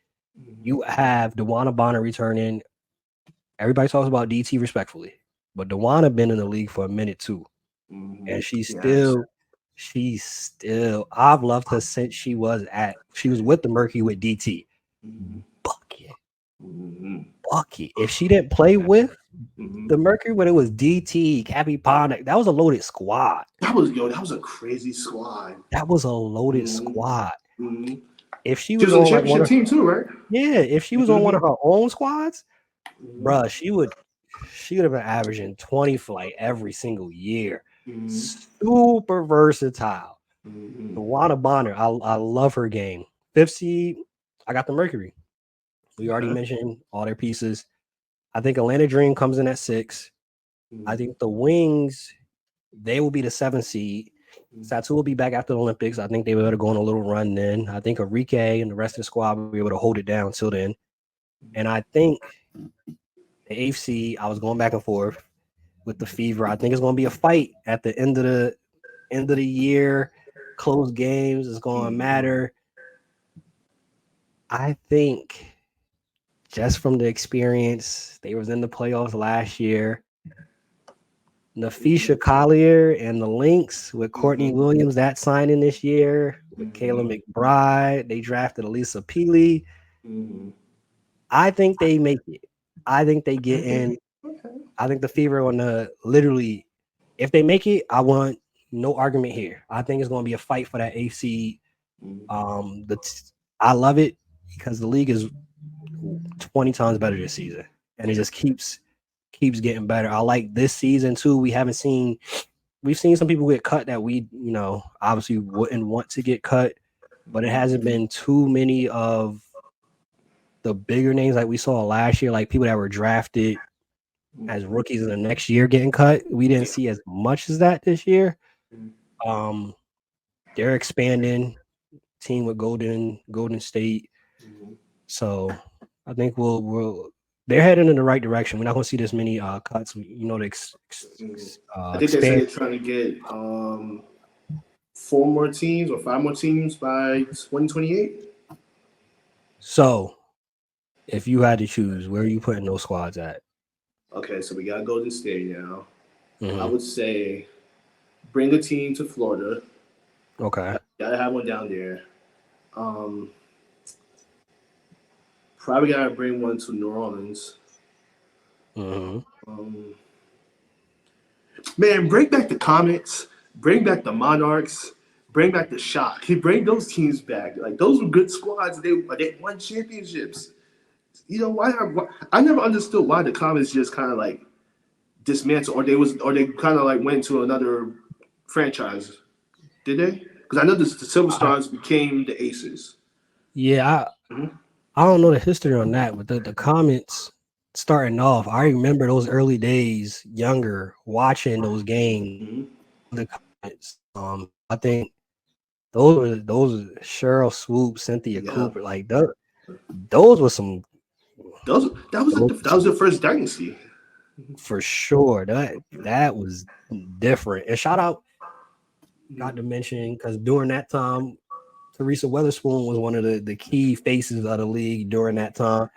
Speaker 1: You have Dewana Bonner returning. Everybody talks about DT respectfully, but Dewana been in the league for a minute too,
Speaker 2: Mm-hmm.
Speaker 1: and
Speaker 2: Yes.
Speaker 1: she's still. I've loved her since she was with the Mercury with DT.
Speaker 2: Mm-hmm.
Speaker 1: Bucket,
Speaker 2: Mm-hmm.
Speaker 1: bucket. If she didn't play with
Speaker 2: Mm-hmm.
Speaker 1: the Mercury when it was DT, Cappy Pond, that was a loaded squad.
Speaker 2: That was a crazy squad.
Speaker 1: That was a loaded
Speaker 2: Mm-hmm.
Speaker 1: squad.
Speaker 2: Mm-hmm.
Speaker 1: If she
Speaker 2: She
Speaker 1: was
Speaker 2: was on the
Speaker 1: on like one
Speaker 2: championship
Speaker 1: of
Speaker 2: team too, right?
Speaker 1: if she was on one
Speaker 2: Mm-hmm.
Speaker 1: of her own squads,
Speaker 2: Mm-hmm.
Speaker 1: bruh, she would have been averaging 20 for like every single year.
Speaker 2: Mm-hmm.
Speaker 1: Super versatile.
Speaker 2: Mm-hmm.
Speaker 1: Luana Bonner, I love her game. Fifth seed, I got the Mercury. We already
Speaker 2: Okay.
Speaker 1: mentioned all their pieces. I think Atlanta Dream comes in at 6. I think the Wings, they will be the 7th seed. Satu will be back after the Olympics. I think they better go on a little run then. I think Enrique and the rest of the squad will be able to hold it down till then. And I think the AFC, I was going back and forth with the Fever. I think it's going to be a fight at the end of the year. Close games is going to
Speaker 2: Mm-hmm.
Speaker 1: matter. I think just from the experience, they was in the playoffs last year. Nafisha Collier and the Lynx with Courtney
Speaker 2: Mm-hmm.
Speaker 1: Williams, that signing this year with Kayla
Speaker 2: Mm-hmm.
Speaker 1: McBride. They drafted Elisa Peely.
Speaker 2: Mm-hmm.
Speaker 1: I think they make it. I think they get
Speaker 2: Okay.
Speaker 1: in.
Speaker 2: Okay.
Speaker 1: I think the Fever on the literally, if they make it, I want no argument here. I think it's going to be a fight for that AC.
Speaker 2: Mm-hmm.
Speaker 1: Um, the t- I love it because the league is 20 times better this season, and it just keeps getting better. I like this season too. We've seen some people get cut that we obviously wouldn't want to get cut, but it hasn't been too many of the bigger names like we saw last year, like people that were drafted as
Speaker 2: Mm-hmm.
Speaker 1: rookies in the next year getting cut. We didn't
Speaker 2: Yeah.
Speaker 1: see as much as that this year.
Speaker 2: Mm-hmm.
Speaker 1: Um, they're expanding team with Golden State. So I think we'll they're heading in the right direction. We're not going to see this many cuts.
Speaker 2: Mm-hmm. I think they said
Speaker 1: Expand.
Speaker 2: they're trying to get four more teams or five more teams by 2028.
Speaker 1: So if you had to choose, where are you putting those squads at?
Speaker 2: Okay, so we got Golden State now. I
Speaker 1: Hmm.
Speaker 2: would say bring a team to Florida.
Speaker 1: Okay.
Speaker 2: Gotta have one down there. Um, Probably gotta bring one to New Orleans.
Speaker 1: Hmm.
Speaker 2: Um, Man, bring back the Comets, bring back the Monarchs, bring back the Shock. Bring those teams back. Like those were good squads. They won championships. Why I never understood why the Comets just kind of like dismantled, or they kind of like went to another franchise. Did they? Because I know the Silver
Speaker 1: I,
Speaker 2: Stars became the Aces.
Speaker 1: yeah,
Speaker 2: Mm-hmm.
Speaker 1: I don't know the history on that, but the comments starting off, I remember those early days, younger, watching those games.
Speaker 2: Mm-hmm.
Speaker 1: The comments, I think those Cheryl Swoop, Cynthia
Speaker 2: Yeah,
Speaker 1: Cooper, like those were some those were
Speaker 2: that was
Speaker 1: some
Speaker 2: the first dynasty.
Speaker 1: for sure. That was different. And shout out, got to mention because during that time, Teresa Weatherspoon was one of the key faces of the league during that time.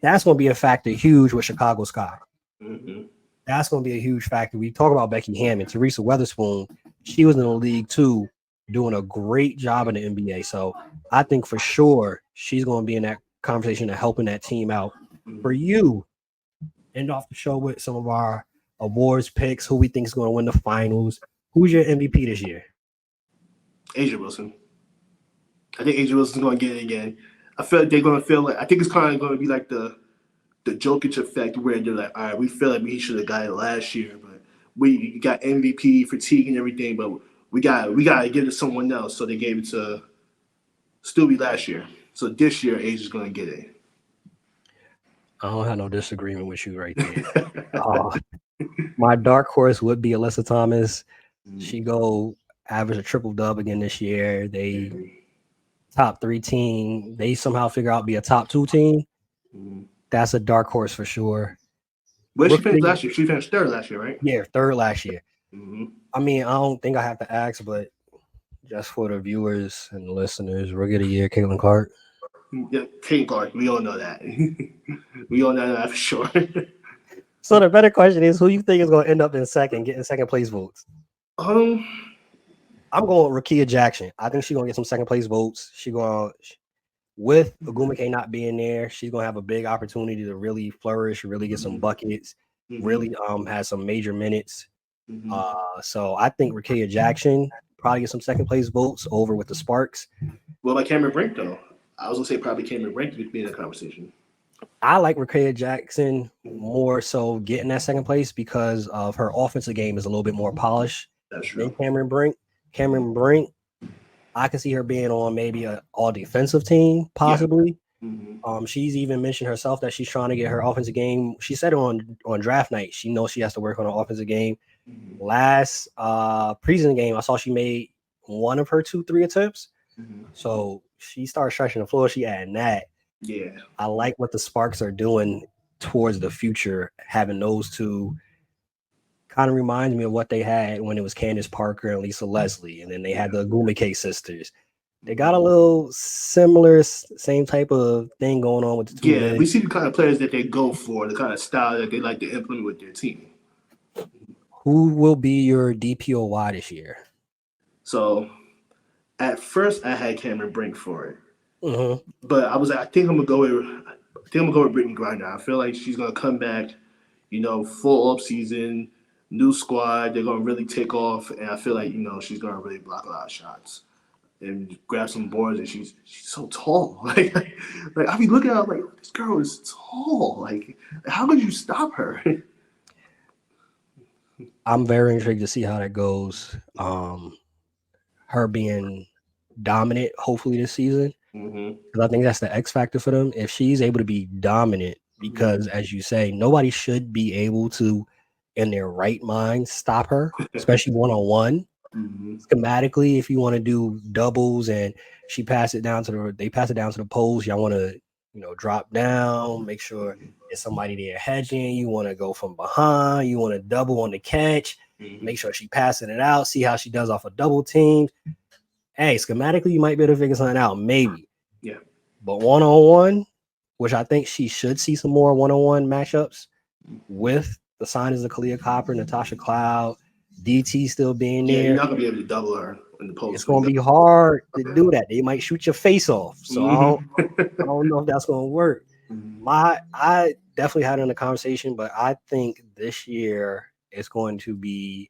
Speaker 1: That's going to be a factor huge with Chicago Sky.
Speaker 2: Mm-hmm.
Speaker 1: That's going to be a huge factor. We talk about Becky Hammond, Teresa Weatherspoon. She was in the league too, doing a great job in the NBA. So I think for sure she's going to be in that conversation of helping that team out. For you, end off the show with some of our awards picks, who we think is going to win the finals. Who's your MVP this year?
Speaker 2: Asia Wilson. I think Asia Wilson's going to get it again. I feel like they're going to feel like I think it's kind of going to be like the Jokic effect where they're like, all right, we feel like we should have got it last year, but we got MVP fatigue and everything, but we got to give it to someone else. So they gave it to Stewie last year. So this year, Asia's going to get it.
Speaker 1: I don't have no disagreement with you right there. My dark horse would be Alyssa Thomas. She go average a triple dub again this year. They top 3 team. They somehow figure out be a top 2 team. That's a dark horse for sure.
Speaker 2: Where she finished last year? She finished third last year, right?
Speaker 1: Yeah, third last year.
Speaker 2: Mm-hmm.
Speaker 1: I mean, I don't think I have to ask, but just for the viewers and the listeners, rookie of the year, Caitlin Clark.
Speaker 2: Yeah, Kate Clark. We all know that. We all know that for sure.
Speaker 1: So the better question is, who you think is going to end up in second, getting second place votes?
Speaker 2: Um,
Speaker 1: I'm going with Rakia Jackson. I think she's going to get some second place votes. She going with Agumake not being there, she's going to have a big opportunity to really flourish, really get some buckets, really have some major minutes. So I think Rakia Jackson probably get some second place votes over with the Sparks.
Speaker 2: what about Cameron Brink though? I was gonna say probably Cameron Brink would be in the conversation.
Speaker 1: I like Rakia Jackson more so getting that second place because of her offensive game is a little bit more polished
Speaker 2: That's
Speaker 1: than
Speaker 2: true.
Speaker 1: Cameron Brink. Cameron Brink, I can see her being on maybe a all defensive team, possibly. She's even mentioned herself that she's trying to get her offensive game. She said on draft night, she knows she has to work on her offensive game. Last preseason game, I saw she made one of her 2-3 attempts. So she started stretching the floor. She adding that.
Speaker 2: Yeah.
Speaker 1: I like what the Sparks are doing towards the future. Having those two kind of reminds me of what they had when it was Candace Parker and Lisa Leslie, and then they had the Gumake sisters. They got a little similar, same type of thing going on with the two.
Speaker 2: Yeah, we see the kind of players that they go for, the kind of style that they like to implement with their team.
Speaker 1: Who will be your DPOY this year?
Speaker 2: So, at first, I had Cameron Brink for it,
Speaker 1: Mm-hmm.
Speaker 2: but I think I'm gonna go with Brittany Griner. I feel like she's gonna come back, full up season, new squad. They're gonna really take off, and I feel like she's gonna really block a lot of shots and grab some boards. And she's so tall. Like I be looking at her like this girl is tall. Like how could you stop her?
Speaker 1: I'm very intrigued to see how that goes. Her being dominant, hopefully this season, because I think that's the X factor for them. If she's able to be dominant, because as you say, nobody should be able to, in their right mind, stop her, especially 1-on-1. Schematically, if you want to do doubles and they pass it down to the post, y'all want to drop down, make sure there's somebody there hedging. You want to go from behind, you want to double on the catch, make sure she passing it out, see how she does off a double team. Hey, schematically, you might be able to figure something out, maybe.
Speaker 2: Yeah.
Speaker 1: But 1-on-1, which I think she should see some more 1-on-1 matchups with the signings of Kalia Copper, Natasha Cloud, DT still being there.
Speaker 2: Yeah, you're not gonna be able to double her in the post.
Speaker 1: It's gonna be hard to do that. They might shoot your face off. So I don't know if that's gonna work. I definitely had it in the conversation, but I think this year it's going to be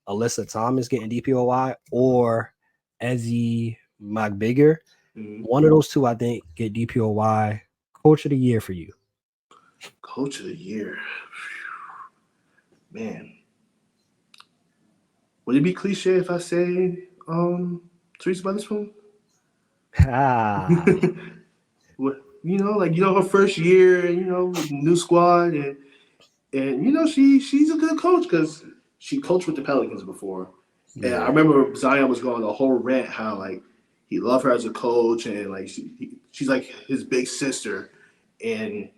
Speaker 1: Alyssa Thomas getting DPOY or Ezzy McBigger. One of those two, I think, get DPOY. Coach of the year for you.
Speaker 2: Coach of the year. Man. Would it be cliche if I say Teresa Weatherspoon? Her first year, new squad, and she's a good coach because she coached with the Pelicans before. Yeah. And I remember Zion was going on a whole rant how like he loved her as a coach and like she's like his big sister, and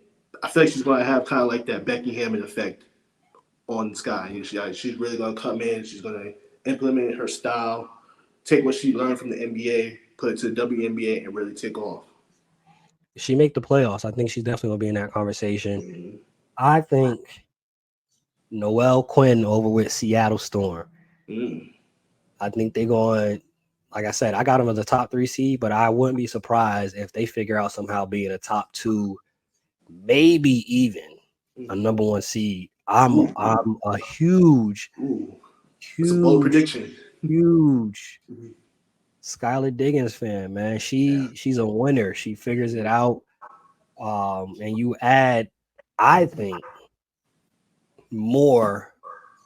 Speaker 2: I feel like she's going to have kind of like that Becky Hammond effect on Sky. She's really going to come in. She's going to implement her style, take what she learned from the NBA, put it to the WNBA, and really take off.
Speaker 1: she make the playoffs, I think she's definitely gonna be in that conversation.
Speaker 2: Mm-hmm.
Speaker 1: I think Noelle Quinn over with Seattle Storm.
Speaker 2: Mm.
Speaker 1: I think they're going. Like I said, I got them as a top 3 seed, but I wouldn't be surprised if they figure out somehow being a top 2, maybe even a
Speaker 2: Mm.
Speaker 1: number 1 seed.
Speaker 2: Ooh.
Speaker 1: I'm a huge,
Speaker 2: Ooh. That's a bold
Speaker 1: huge,
Speaker 2: prediction.
Speaker 1: huge
Speaker 2: Mhm.
Speaker 1: Skylar Diggins fan, man. She's a winner. She figures it out. And you add, I think, more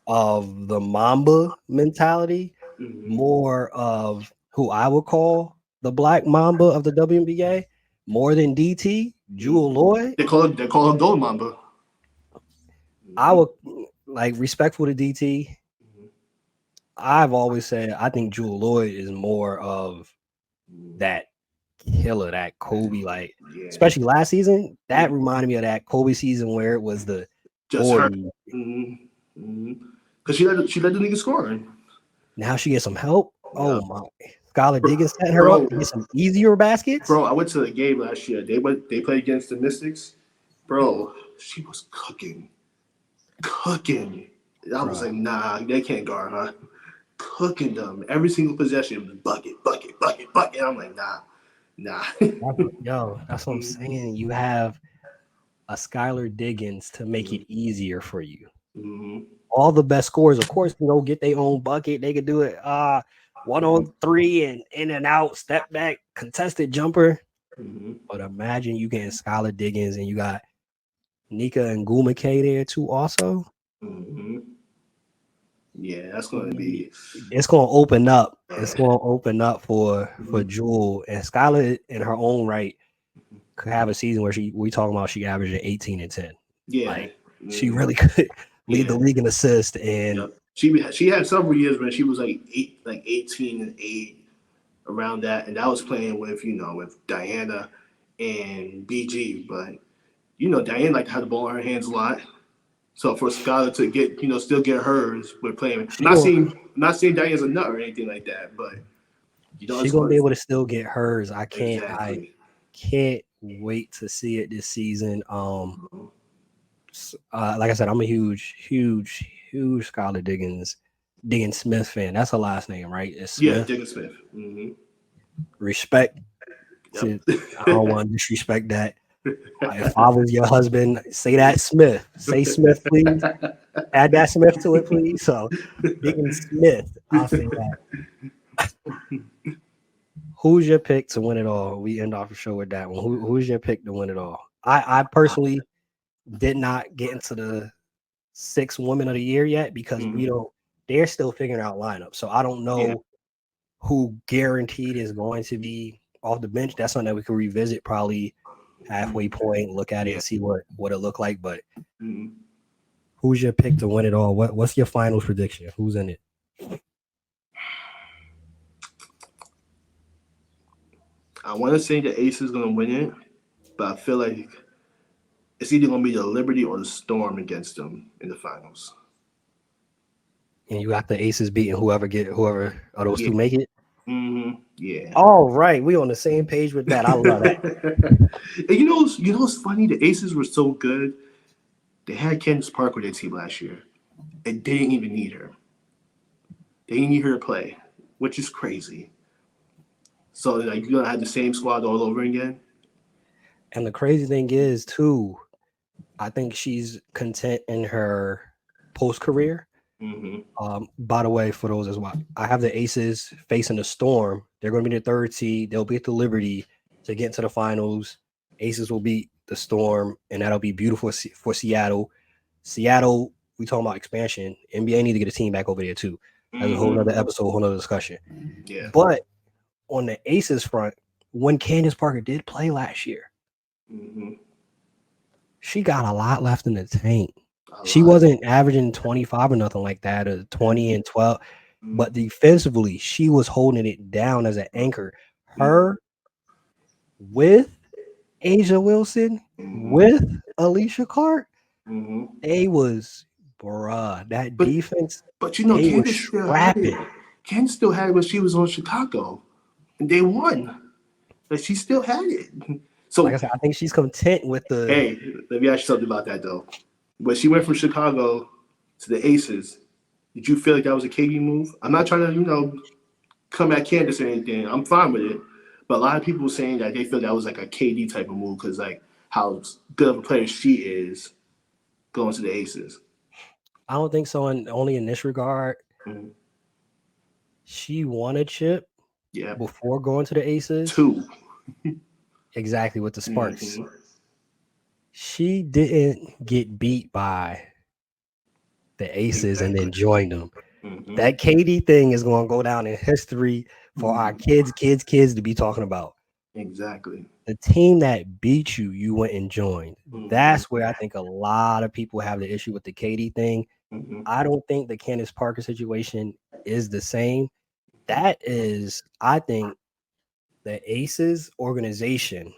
Speaker 1: of the Mamba mentality,
Speaker 2: Mm-hmm.
Speaker 1: more of who I would call the Black Mamba of the WNBA, more than DT, Jewel
Speaker 2: Mm-hmm.
Speaker 1: Lloyd.
Speaker 2: They call her Gold Mamba.
Speaker 1: I
Speaker 2: Mm-hmm.
Speaker 1: would like respectful to DT. I've always said I think Jewel Lloyd is more of
Speaker 2: Mm-hmm.
Speaker 1: that killer, that Kobe, like
Speaker 2: Yeah.
Speaker 1: especially last season. That
Speaker 2: Mm-hmm.
Speaker 1: reminded me of that Kobe season where it was the
Speaker 2: Just her.
Speaker 1: 40.
Speaker 2: Mm-hmm. Mm-hmm. Cause she let the nigga score.
Speaker 1: Now she gets some help.
Speaker 2: Yeah.
Speaker 1: Oh my. Skylar Diggins set her up
Speaker 2: Bro,
Speaker 1: to get some easier baskets.
Speaker 2: bro, I went to the game last year. They played against the Mystics. Bro, she was cooking. Cooking. I was
Speaker 1: Bruh.
Speaker 2: like, nah, they can't guard her. Cooking them. Every single possession was bucket, bucket, bucket, bucket. I'm like, nah, nah.
Speaker 1: That's what I'm saying. You have a Skylar Diggins to make it easier for you.
Speaker 2: Mm-hmm.
Speaker 1: All the best scorers, of course, can go get their own bucket. They could do it 1 on 3 and in and out, step back, contested jumper.
Speaker 2: Mm-hmm.
Speaker 1: But imagine you getting Skylar Diggins and you got Nika and Gumake there too also.
Speaker 2: Mm-hmm. Yeah, that's gonna be.
Speaker 1: It's gonna open up. It's
Speaker 2: Yeah.
Speaker 1: gonna open up for
Speaker 2: Mm-hmm.
Speaker 1: Jewel and Skylar in her own right could have a season where we talking about she averaged 18 and 10.
Speaker 2: Yeah.
Speaker 1: Like she
Speaker 2: Mm-hmm.
Speaker 1: really could lead the
Speaker 2: Yeah.
Speaker 1: league in assist. And
Speaker 2: Yep. She had several years when she was like 18 and 8 around that, and that was playing with with Diana and BG. But Diana like to have the ball in her hands a lot. So for Skylar to get still get hers with playing,
Speaker 1: she gonna
Speaker 2: I'm not saying Diana's a nut or anything like that, but
Speaker 1: she
Speaker 2: it's
Speaker 1: gonna be
Speaker 2: going
Speaker 1: able to still get hers. I
Speaker 2: exactly.
Speaker 1: can't wait to see it this season. Like I said, I'm a huge Skylar Diggins Smith fan. That's her last name, right? It's
Speaker 2: Yeah,
Speaker 1: Smith.
Speaker 2: Diggin Smith. Mm-hmm.
Speaker 1: Respect
Speaker 2: Yep.
Speaker 1: to I don't want to disrespect that. If I was your husband, say that Smith. Say Smith, please. Add that Smith to it, please. So Diggins Smith, I'll say that. Who's your pick to win it all? We end off the show with that one. Who's your pick to win it all? I personally did not get into the 6 women of the year yet because we
Speaker 2: Mhm.
Speaker 1: don't. They're still figuring out lineup, so I don't
Speaker 2: Yeah.
Speaker 1: know who guaranteed is going to be off the bench. That's something that we can revisit probably halfway point, look at it
Speaker 2: Yeah.
Speaker 1: and see what it looked like. But
Speaker 2: Mhm.
Speaker 1: who's your pick to win it all? What's your final prediction? Who's in it?
Speaker 2: I want to say the Ace is gonna win it, but I feel like it's either gonna be the Liberty or the Storm against them in the finals.
Speaker 1: And you got the Aces beating whoever of those
Speaker 2: Yeah.
Speaker 1: two make it.
Speaker 2: Yeah.
Speaker 1: All right, we on the same page with that. I love that.
Speaker 2: And what's funny? The Aces were so good. They had Candace Park with their team last year, and they didn't even need her. They didn't need her to play, which is crazy. So like you're gonna have the same squad all over again.
Speaker 1: And the crazy thing is, too, I think she's content in her post career.
Speaker 2: Mm-hmm.
Speaker 1: By the way, for those as well, I have the Aces facing the Storm. They're going to be the 3rd seed. They'll beat the Liberty to get into the finals. Aces will beat the Storm, and that'll be beautiful for Seattle. Seattle, we talking about expansion. NBA need to get a team back over there too. That's a whole other
Speaker 2: Mm-hmm.
Speaker 1: episode, whole other discussion.
Speaker 2: Yeah.
Speaker 1: But on the Aces front, when Candace Parker did play last year,
Speaker 2: Mm-hmm.
Speaker 1: she got a lot left in the tank.
Speaker 2: A
Speaker 1: She
Speaker 2: lot.
Speaker 1: wasn't averaging 25 or nothing like that, or 20 and 12. But defensively, she was holding it down as an anchor.
Speaker 2: Mm-hmm.
Speaker 1: Her with Asia Wilson,
Speaker 2: Mm-hmm.
Speaker 1: with Alicia Clark,
Speaker 2: Mm-hmm.
Speaker 1: they was that
Speaker 2: But
Speaker 1: defense,
Speaker 2: but
Speaker 1: they was
Speaker 2: Candace still had it.
Speaker 1: scrapping.
Speaker 2: Candace still had it when she was on Chicago, and they won. Like she still had it.
Speaker 1: Like I
Speaker 2: So,
Speaker 1: said, I think she's content with the.
Speaker 2: hey, let me ask you something about that though. When she went from Chicago to the Aces, did you feel like that was a KD move? I'm not trying to, come at Candace or anything. I'm fine with it. But a lot of people were saying that they feel that was like a KD type of move because like how good of a player she is going to the Aces.
Speaker 1: I don't think so. Only in this regard,
Speaker 2: Mm-hmm.
Speaker 1: she won a chip
Speaker 2: Yeah,
Speaker 1: before going to the Aces.
Speaker 2: two.
Speaker 1: Exactly with the Sparks.
Speaker 2: Mm-hmm.
Speaker 1: She didn't get beat by the Aces and
Speaker 2: Exactly.
Speaker 1: then joined them.
Speaker 2: Mm-hmm.
Speaker 1: That KD thing is going to go down in history for our kids to be talking about.
Speaker 2: Exactly.
Speaker 1: The team that beat you, you went and joined.
Speaker 2: Mm-hmm.
Speaker 1: That's where I think a lot of people have the issue with the KD thing.
Speaker 2: Mm-hmm.
Speaker 1: I don't think the Candace Parker situation is the same. That is, I think, the Aces organization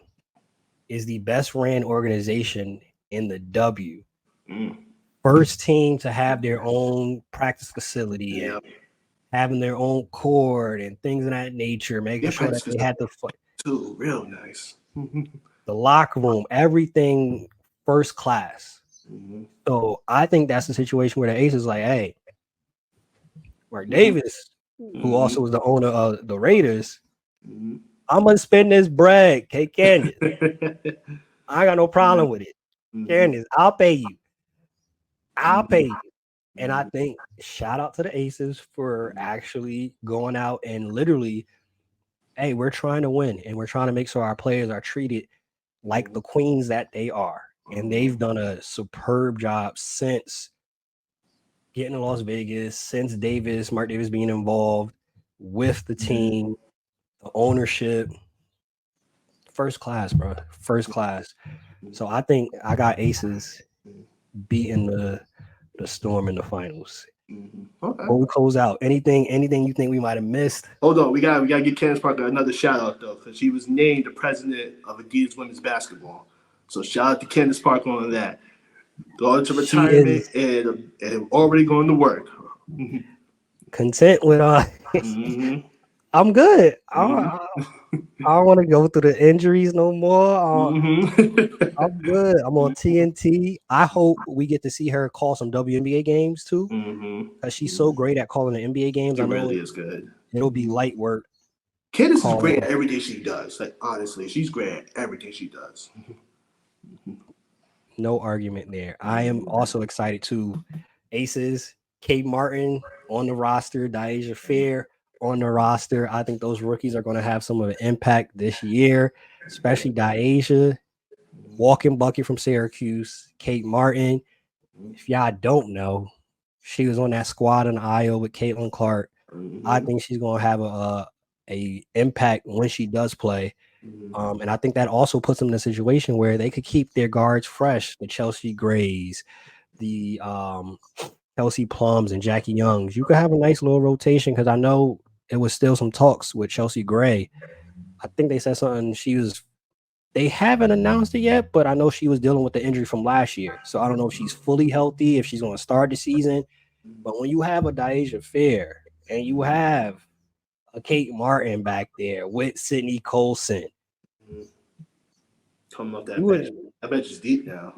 Speaker 1: is the best ran organization in the W.
Speaker 2: Mm.
Speaker 1: First team to have their own practice facility and
Speaker 2: Yeah.
Speaker 1: having their own court and things of that nature, making
Speaker 2: Their
Speaker 1: sure that
Speaker 2: practice
Speaker 1: they
Speaker 2: facility
Speaker 1: had
Speaker 2: too. Real nice. Mm-hmm.
Speaker 1: the locker room, everything first class.
Speaker 2: Mm-hmm.
Speaker 1: So I think that's the situation where the Ace is like, hey, Mark
Speaker 2: Mm-hmm.
Speaker 1: Davis, who
Speaker 2: Mm-hmm.
Speaker 1: also was the owner of the Raiders,
Speaker 2: Mm-hmm.
Speaker 1: I'm gonna spend this bread, Kate Candace. I got no
Speaker 2: mm-hmm.
Speaker 1: problem with it. Candace, I'll pay you. I'll
Speaker 2: Mm-hmm.
Speaker 1: pay you. And I think shout out to the Aces for actually going out and literally, hey, we're trying to win and we're trying to make sure our players are treated like the queens that they are. And they've done a superb job since getting to Las Vegas, since Mark Davis being involved with the team, the ownership. First class, bro. First class. So I think I got Aces beating the Storm in the finals.
Speaker 2: Mm-hmm. Okay.
Speaker 1: Before we close out, anything you think we might have missed?
Speaker 2: Hold on, we gotta give Candace Parker another shout out though, because she was named the president of Adidas Women's Basketball. So shout out to Candace Parker on that. Going to
Speaker 1: She
Speaker 2: retirement
Speaker 1: is
Speaker 2: and already going to work.
Speaker 1: content with
Speaker 2: Mm-hmm.
Speaker 1: I'm good.
Speaker 2: Mm-hmm.
Speaker 1: I don't want to go through the injuries no more.
Speaker 2: Mm-hmm.
Speaker 1: I'm good. I'm on TNT. I hope we get to see her call some WNBA games too, because she's so
Speaker 2: Mm-hmm.
Speaker 1: great at calling the NBA games.
Speaker 2: It
Speaker 1: I know
Speaker 2: really is good.
Speaker 1: it'll be light work
Speaker 2: Candace is
Speaker 1: calling
Speaker 2: great at
Speaker 1: them.
Speaker 2: everything she does. Like honestly, she's great at everything she does.
Speaker 1: No argument there. I am also excited too. Aces, Kate Martin on the roster, Diasia Fair on the roster. I think those rookies are going to have some of an impact this year, especially Diasia, walking bucket from Syracuse, Kate Martin. If y'all don't know, she was on that squad in Iowa with Caitlin Clark. I
Speaker 2: Mm-hmm.
Speaker 1: think she's going to have a impact when she does play. And I think that also puts them in a situation where they could keep their guards fresh. The Chelsea Grays, the Kelsey Plums, and Jackie Youngs. You could have a nice little rotation because I know it was still some talks with Chelsea Gray. I think they said something. They haven't announced it yet, but I know she was dealing with the injury from last year. So I don't know if she's fully healthy, if she's going to start the season. But when you have a Diasia Fair and you have a Kate Martin back there with Sydney Colson,
Speaker 2: Coming off that
Speaker 1: you
Speaker 2: bench.
Speaker 1: in
Speaker 2: That bench is deep now.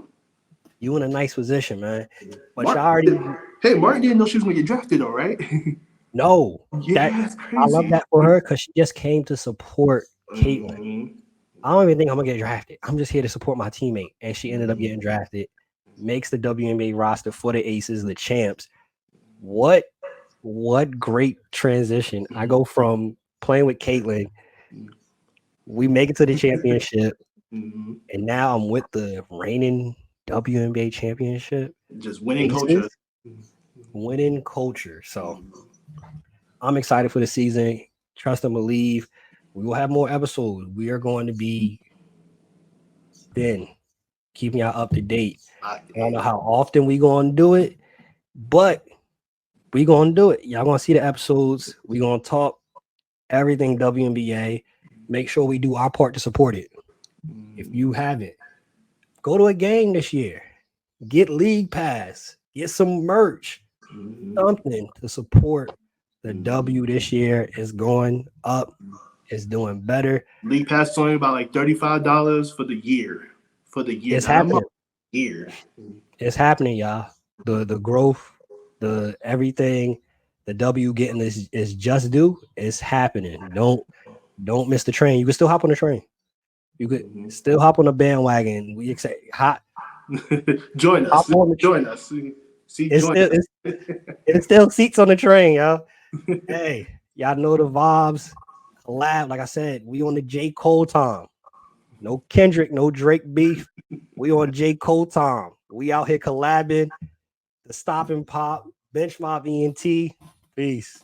Speaker 1: you in a nice position, man. But you
Speaker 2: Martin,
Speaker 1: already
Speaker 2: hey, Martin didn't know she was gonna get drafted, all right?
Speaker 1: know that
Speaker 2: Yeah, that's
Speaker 1: I love
Speaker 2: crazy.
Speaker 1: that for her because she just came to support Caitlin.
Speaker 2: Mm-hmm.
Speaker 1: I don't even think I'm gonna get drafted. I'm just here to support my teammate, and she ended up
Speaker 2: Mm-hmm.
Speaker 1: getting drafted. Makes the WNBA roster for the Aces, the champs. What great transition! I go from playing with Caitlin, we make it to the championship,
Speaker 2: Mm-hmm.
Speaker 1: and now I'm with the reigning WNBA championship
Speaker 2: Just winning culture.
Speaker 1: Aces, winning culture. So I'm excited for the season. Trust and believe. We will have more episodes. We are going to be then keeping y'all up to date. I don't know how often we going to do it, but we going to do it. Y'all going to see the episodes. We going to talk everything WNBA. Make sure we do our part to support it. If you haven't, go to a game this year. Get league pass. Get some merch.
Speaker 2: Mm-hmm.
Speaker 1: Something to support the W this year is going up. It's doing better.
Speaker 2: League Pass is only about like $35 for the year.
Speaker 1: It's
Speaker 2: Not a month,
Speaker 1: happening.
Speaker 2: year.
Speaker 1: It's happening, y'all. The growth, the everything, the W getting is just due. It's happening. Don't miss the train. You can still hop on the train. You could still hop on the bandwagon. We excited. Hop
Speaker 2: Join us.
Speaker 1: on the.
Speaker 2: Join us. See,
Speaker 1: It's
Speaker 2: join
Speaker 1: still
Speaker 2: us.
Speaker 1: it's still seats on the train, y'all. Hey, y'all know the vibes. Collab, like I said, we on the J. Cole time. No Kendrick, no Drake beef. We on J. Cole time. We out here collabing. The Stop and Pop, Bench Mob ENT. Peace.